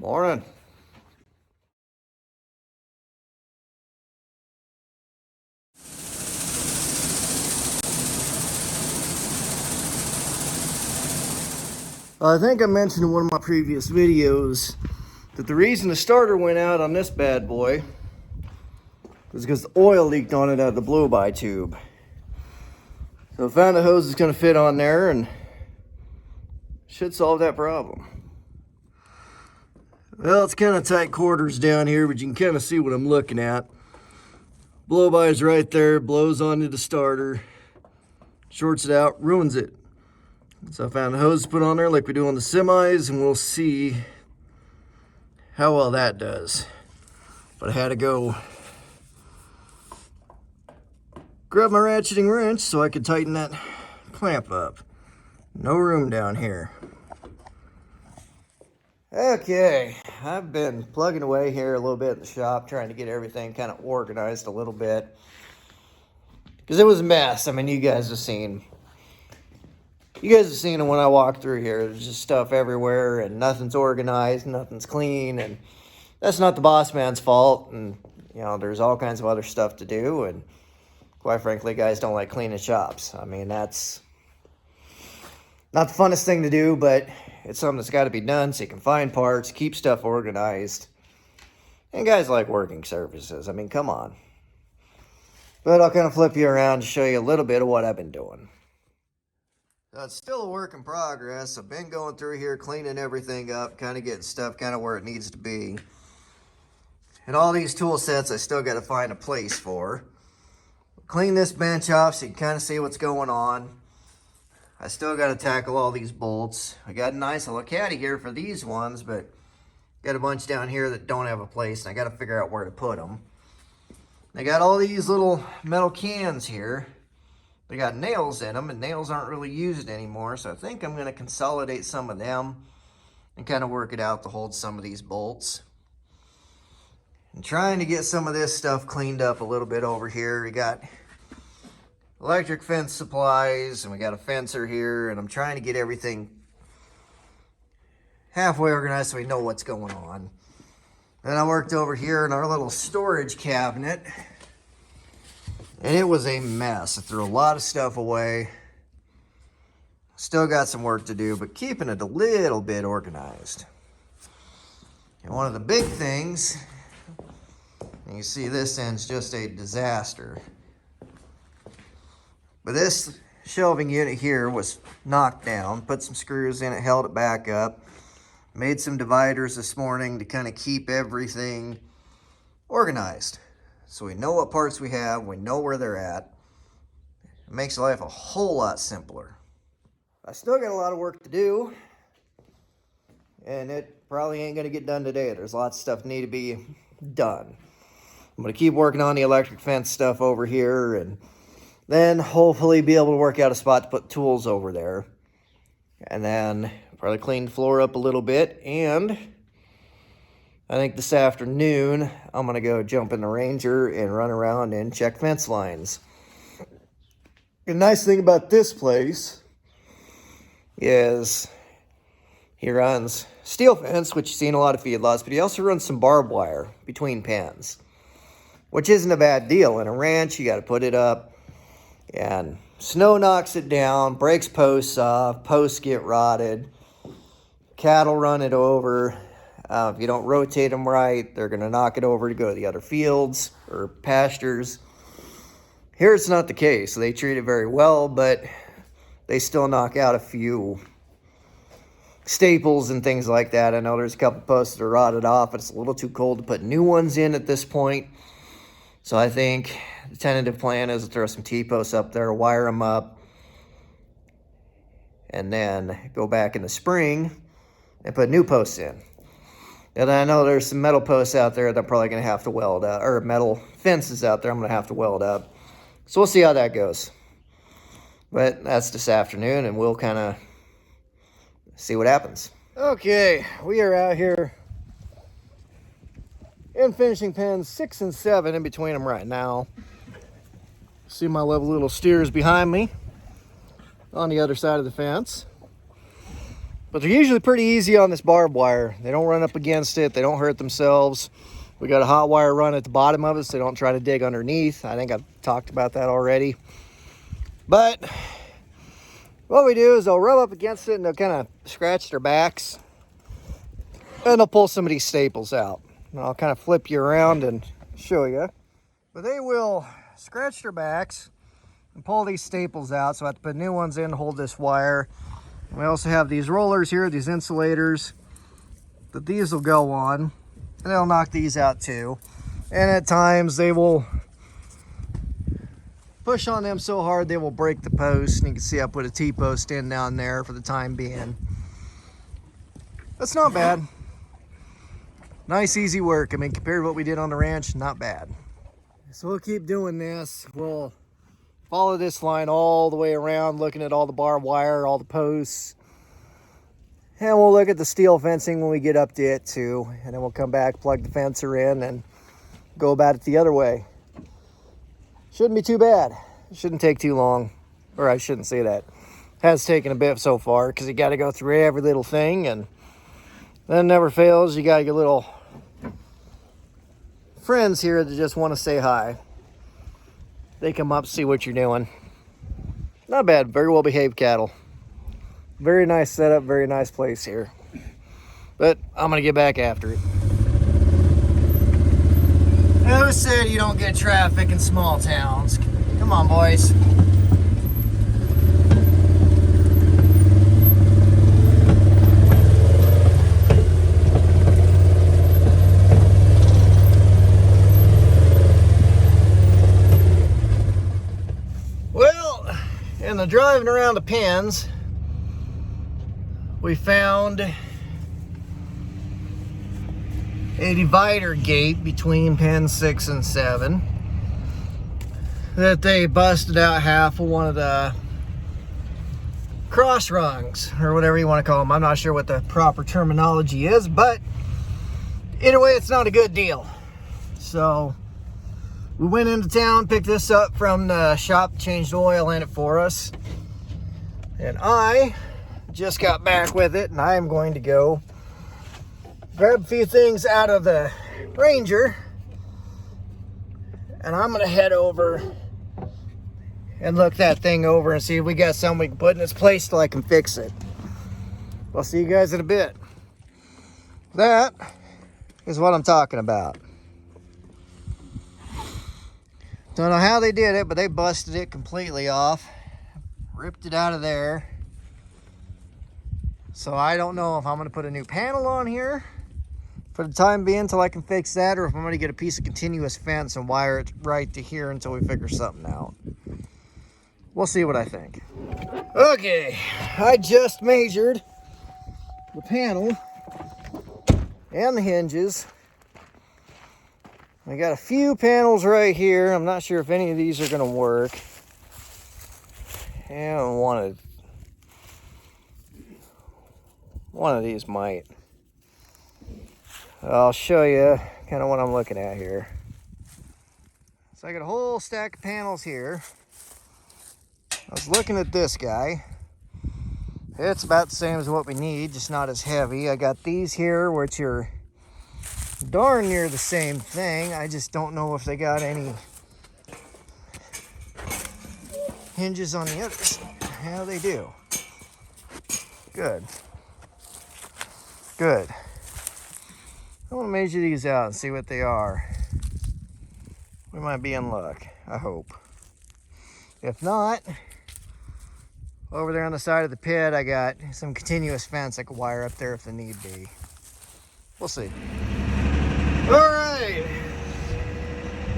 Morning. I think I mentioned in one of my previous videos that the reason the starter went out on this bad boy was because the oil leaked on it out of the blow-by tube. So I found a hose that's going to fit on there and should solve that problem. Well, it's kind of tight quarters down here, but you can kind of see what I'm looking at. Blow-by is right there, blows onto the starter, shorts it out, ruins it. So I found a hose to put on there like we do on the semis, and we'll see how well that does. But I had to go grab my ratcheting wrench so I could tighten that clamp up. No room down here. Okay, I've been plugging away here a little bit in the shop, trying to get everything kind of organized a little bit. Because it was a mess. I mean, you guys have seen it when I walk through here. There's just stuff everywhere, and nothing's organized, nothing's clean, and that's not the boss man's fault. And, you know, there's all kinds of other stuff to do, and quite frankly, guys don't like cleaning shops. I mean, that's not the funnest thing to do, but it's something that's got to be done so you can find parts, keep stuff organized. And guys like working surfaces. I mean, come on. But I'll kind of flip you around to show you a little bit of what I've been doing. So it's still a work in progress. I've been going through here, cleaning everything up, kind of getting stuff kind of where it needs to be. And all these tool sets I still got to find a place for. Clean this bench off so you can kind of see what's going on. I still got to tackle all these bolts. I got a nice little caddy here for these ones, but got a bunch down here that don't have a place, and I got to figure out where to put them. I got all these little metal cans here. They got nails in them, and nails aren't really used anymore, so I think I'm going to consolidate some of them and kind of work it out to hold some of these bolts. And trying to get some of this stuff cleaned up a little bit over here. We got electric fence supplies, and we got a fencer here, and I'm trying to get everything halfway organized so we know what's going on. Then I worked over here in our little storage cabinet, and it was a mess. I threw a lot of stuff away. Still got some work to do, but keeping it a little bit organized. And one of the big things, and you see this end's just a disaster. But this shelving unit here was knocked down, put some screws in it, held it back up, made some dividers this morning to kind of keep everything organized. So we know what parts we have, we know where they're at. It makes life a whole lot simpler. I still got a lot of work to do, and it probably ain't gonna get done today. There's lots of stuff need to be done. I'm gonna keep working on the electric fence stuff over here, and then hopefully be able to work out a spot to put tools over there. And then probably clean the floor up a little bit. And I think this afternoon, I'm going to go jump in the Ranger and run around and check fence lines. The nice thing about this place is he runs steel fence, which you see in a lot of feedlots, but he also runs some barbed wire between pens, which isn't a bad deal. In a ranch, you got to put it up. And snow knocks it down, breaks posts off, posts get rotted, cattle run it over. If you don't rotate them right, they're going to knock it over to go to the other fields or pastures. Here it's not the case. They treat it very well, but they still knock out a few staples and things like that. I know there's a couple posts that are rotted off, but it's a little too cold to put new ones in at this point. So I think the tentative plan is to throw some T-posts up there, wire them up, and then go back in the spring and put new posts in. And I know there's some metal posts out there that I'm probably going to have to weld up, or metal fences out there I'm going to have to weld up. So we'll see how that goes. But that's this afternoon, and we'll kind of see what happens. Okay, we are out here in finishing pens 6 and 7 in between them right now. See my lovely little steers behind me on the other side of the fence. But they're usually pretty easy on this barbed wire. They don't run up against it. They don't hurt themselves. We got a hot wire run at the bottom of it, so they don't try to dig underneath. I think I've talked about that already. But what we do is they'll rub up against it and they'll kind of scratch their backs. And they'll pull some of these staples out. And I'll kind of flip you around and show you. But they will scratch their backs and pull these staples out. So I have to put new ones in to hold this wire. We also have these rollers here, these insulators that these will go on. And they'll knock these out too. And at times they will push on them so hard they will break the post. And you can see I put a T-post in down there for the time being. That's not bad. Nice, easy work. I mean, compared to what we did on the ranch, not bad. So we'll keep doing this. We'll follow this line all the way around, looking at all the barbed wire, all the posts. And we'll look at the steel fencing when we get up to it too. And then we'll come back, plug the fencer in, and go about it the other way. Shouldn't be too bad. It shouldn't take too long. Or I shouldn't say that. It has taken a bit so far because you got to go through every little thing. And then it never fails. You got your little friends here that just want to say hi. They come up, see what you're doing. Not bad. Very well behaved cattle. Very nice setup, very nice place here. But I'm gonna get back after it. Who said you don't get traffic in small towns? Come on, boys. Well, in the driving around the pens, we found a divider gate between pen 6 and 7 that they busted out half of one of the cross rungs, or whatever you want to call them. I'm not sure what the proper terminology is, but either way, it's not a good deal. So we went into town, picked this up from the shop, changed oil in it for us, and I just got back with it, and I am going to go grab a few things out of the Ranger, and I'm going to head over and look that thing over and see if we got something we can put in its place till I can fix it. I'll see you guys in a bit. That is what I'm talking about. Don't know how they did it, but they busted it completely off, ripped it out of there. So I don't know if I'm going to put a new panel on here for the time being until I can fix that, or if I'm going to get a piece of continuous fence and wire it right to here until we figure something out. We'll see what I think. Okay, I just measured the panel and the hinges. I got a few panels right here. I'm not sure if any of these are going to work. And one of these might. I'll show you kind of what I'm looking at here. So I got a whole stack of panels here. I was looking at this guy. It's about the same as what we need, just not as heavy. I got these here, which are darn near the same thing. I just don't know if they got any hinges on the others. Yeah, they do. Good. Good. I want to measure these out and see what they are. We might be in luck, I hope. If not, over there on the side of the pit, I got some continuous fence I could wire up there if the need be. We'll see. All right.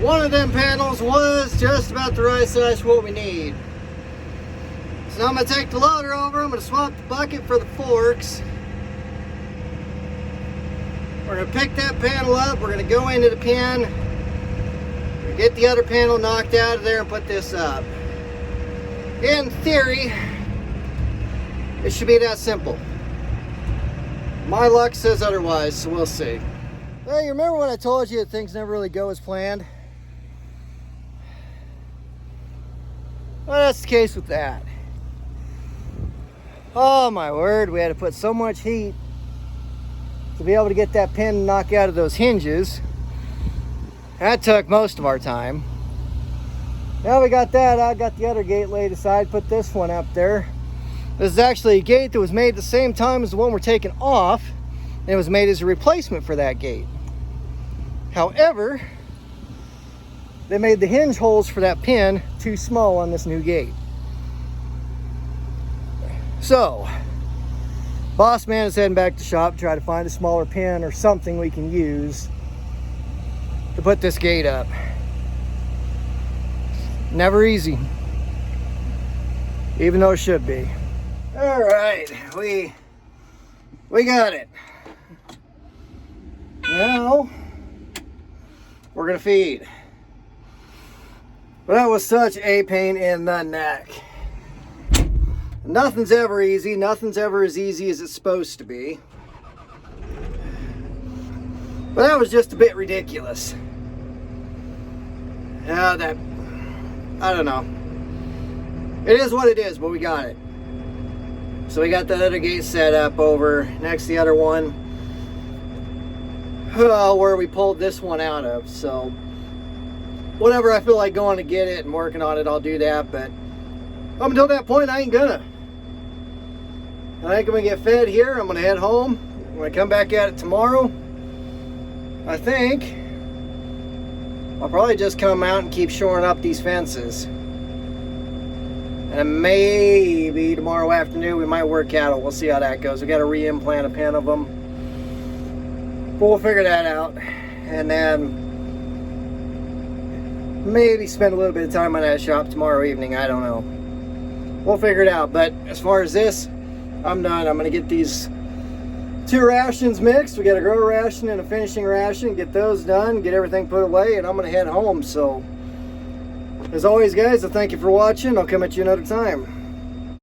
One of them panels was just about the right size for what we need. So now I'm going to take the loader over. I'm going to swap the bucket for the forks. We're going to pick that panel up. We're going to go into the pen. Get the other panel knocked out of there and put this up. In theory, it should be that simple. My luck says otherwise, so we'll see. Hey, you remember when I told you that things never really go as planned? Well, that's the case with that. Oh my word, we had to put so much heat to be able to get that pin to knock out of those hinges. That took most of our time. Now we got that, I got the other gate laid aside, put this one up there. This is actually a gate that was made at the same time as the one we're taking off, and it was made as a replacement for that gate. However, they made the hinge holes for that pin too small on this new gate. So, boss man is heading back to shop to try to find a smaller pin or something we can use to put this gate up. Never easy, even though it should be. All right, we got it. Now we're gonna feed. But that was such a pain in the neck. Nothing's ever easy. Nothing's ever as easy as it's supposed to be. But that was just a bit ridiculous. I don't know. It is what it is, but we got it. So we got that other gate set up over next to the other one, where we pulled this one out of. So whenever I feel like going to get it and working on it, I'll do that. But up until that point, I ain't gonna. I think I'm gonna get fed here. I'm gonna head home. I'm gonna come back at it tomorrow. I think I'll probably just come out and keep shoring up these fences. And maybe tomorrow afternoon we might work cattle. We'll see how that goes. We got to re-implant a pen of them. But we'll figure that out. And then maybe spend a little bit of time on that shop tomorrow evening. I don't know. We'll figure it out. But as far as this, I'm done. I'm going to get these 2 rations mixed. We got a grower ration and a finishing ration. Get those done. Get everything put away. And I'm going to head home. So as always, guys, I thank you for watching. I'll come at you another time.